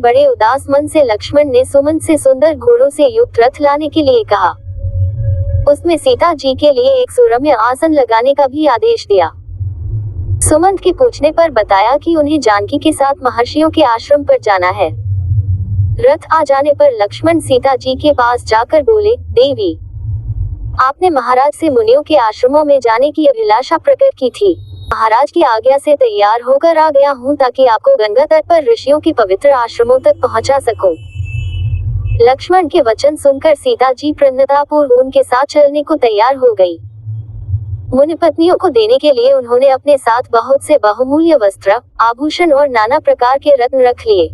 बड़े उदास मन से लक्ष्मण ने सुमंत से सुंदर घोड़ों से युक्त रथ लाने के लिए कहा। उसमें सीता जी के लिए एक सुरम्य आसन लगाने का भी आदेश दिया। सुमंत के पूछने पर बताया कि उन्हें जानकी के साथ महर्षियों के आश्रम पर जाना है। रथ आ जाने पर लक्ष्मण सीता जी के पास जाकर बोले, देवी, आपने महाराज से मुनियों के आश्रमों में जाने की अभिलाषा प्रकट की थी। महाराज की आज्ञा से तैयार होकर आ गया हूँ ताकि आपको गंगा तट पर ऋषियों के पवित्र आश्रमों तक पहुँचा सकूं। लक्ष्मण के वचन सुनकर सीता जी प्रसन्नतापूर्व उनके साथ चलने को तैयार हो गई। मुनि पत्नियों को देने के लिए उन्होंने अपने साथ बहुत से बहुमूल्य वस्त्र, आभूषण और नाना प्रकार के रत्न रख लिए।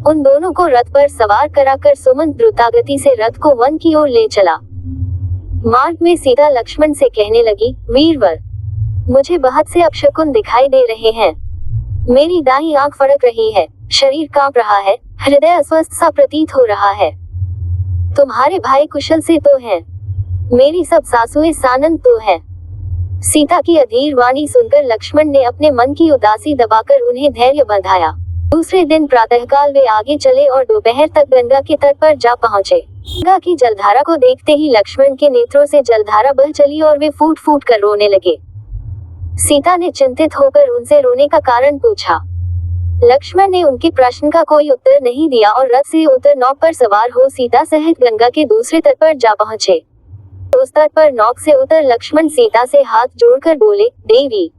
उन दोनों को रथ पर सवार कराकर सुमंत द्रुतागति से रथ को वन की ओर ले चला। मार्ग में सीता लक्ष्मण से कहने लगी, वीरवर, मुझे बहुत से अपशकुन दिखाई दे रहे हैं। मेरी दाईं आंख फड़क रही है, शरीर कांप रहा है, हृदय अस्वस्थ सा प्रतीत हो रहा है। तुम्हारे भाई कुशल से तो हैं, मेरी सब सासुएं सानंद तो हैं। सीता की अधीर वाणी सुनकर लक्ष्मण ने अपने मन की उदासी दबाकर उन्हें धैर्य बंधाया। दूसरे दिन प्रातःकाल वे आगे चले और दोपहर तक गंगा के तट पर जा पहुँचे। गंगा की जलधारा को देखते ही लक्ष्मण के नेत्रों से जलधारा बह चली और वे फूट फूट कर रोने लगे। सीता ने चिंतित होकर उनसे रोने का कारण पूछा। लक्ष्मण ने उनके प्रश्न का कोई उत्तर नहीं दिया और रथ से उतर नौक पर सवार हो सीता सहित गंगा के दूसरे तट पर जा पहुँचे। उस तट पर नौक से उतर लक्ष्मण सीता से हाथ जोड़कर बोले, देवी,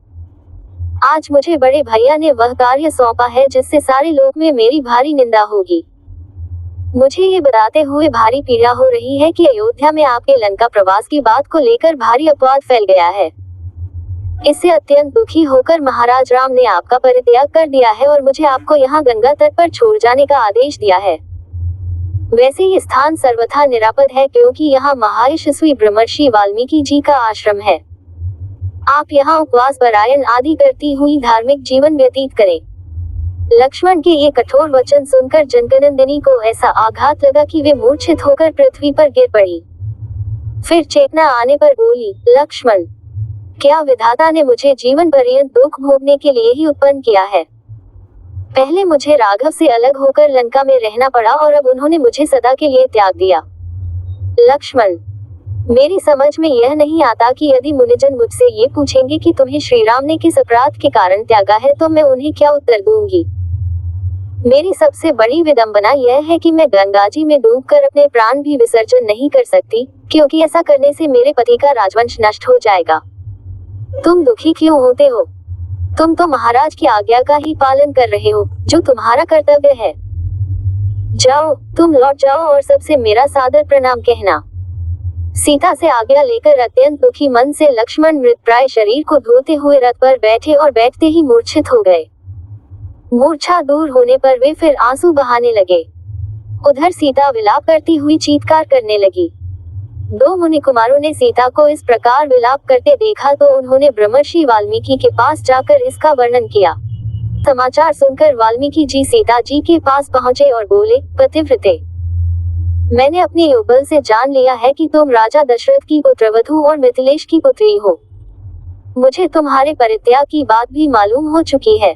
आज मुझे बड़े भैया ने वह कार्य सौंपा है जिससे सारे लोक में मेरी भारी निंदा होगी। मुझे ये बताते हुए भारी पीड़ा हो रही है कि अयोध्या में आपके लंका प्रवास की बात को लेकर भारी अपवाद फैल गया है। इससे अत्यंत दुखी होकर महाराज राम ने आपका परित्याग कर दिया है और मुझे आपको यहाँ गंगा तट पर छोड़ जाने का आदेश दिया है। वैसे ये स्थान सर्वथा निरापद है क्योंकि यहाँ महर्षि ब्रह्मर्षि वाल्मीकि जी का आश्रम है। आप यहाँ उपवास परायण आदि करती हुई धार्मिक जीवन व्यतीत करें। लक्ष्मण के ये कठोर वचन सुनकर जनकनंदिनी को ऐसा आघात लगा कि वे मूर्छित होकर पृथ्वी पर गिर पड़ी। फिर चेतना आने पर बोली, लक्ष्मण, क्या विधाता ने मुझे जीवन पर्यंत दुख भोगने के लिए ही उत्पन्न किया है? पहले मुझे राघव से अलग होकर लंका में रहना पड़ा और अब उन्होंने मुझे सदा के लिए त्याग दिया। लक्ष्मण, मेरी समझ में यह नहीं आता कि यदि मुनिजन मुझसे ये पूछेंगे कि तुम्हें श्री राम ने किस अपराध के कारण त्यागा है तो मैं उन्हें क्या उत्तर दूंगी? मेरी सबसे बड़ी विडंबना यह है कि मैं गंगा जी में डूबकर अपने प्राण भी विसर्जन नहीं कर सकती, क्योंकि ऐसा करने से मेरे पति का राजवंश नष्ट हो जाएगा। तुम दुखी क्यों होते हो? तुम तो महाराज की आज्ञा का ही पालन कर रहे हो, जो तुम्हारा कर्तव्य है। जाओ, तुम लौट जाओ और सबसे मेरा सादर प्रणाम कहना। सीता से आज्ञा लेकर अत्यंत दुखी मन से लक्ष्मण मृतप्राय शरीर को धोते हुए रथ पर बैठे और बैठते ही मूर्छित हो गए। मूर्छा दूर होने पर वे फिर आंसू बहाने लगे। उधर सीता विलाप करती हुई चीत्कार करने लगी। दो मुनि कुमारों ने सीता को इस प्रकार विलाप करते देखा तो उन्होंने ब्रह्मर्षि वाल्मीकि के पास जाकर इसका वर्णन किया। समाचार सुनकर वाल्मीकि जी सीता जी के पास पहुँचे और बोले, पतिव्रते, मैंने अपने युगल से जान लिया है कि तुम राजा दशरथ की पुत्रवधू और मिथिलेश की पुत्री हो। मुझे तुम्हारे परित्याग की बात भी मालूम हो चुकी है,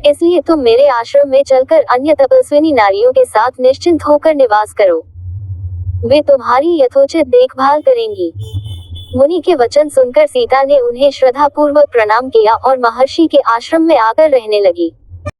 इसलिए तुम मेरे आश्रम में चलकर अन्य तपस्विनी नारियों के साथ निश्चिंत होकर निवास करो। वे तुम्हारी यथोचित देखभाल करेंगी। मुनि के वचन सुनकर सीता ने उन्हें श्रद्धापूर्वक प्रणाम किया और महर्षि के आश्रम में आकर रहने लगी।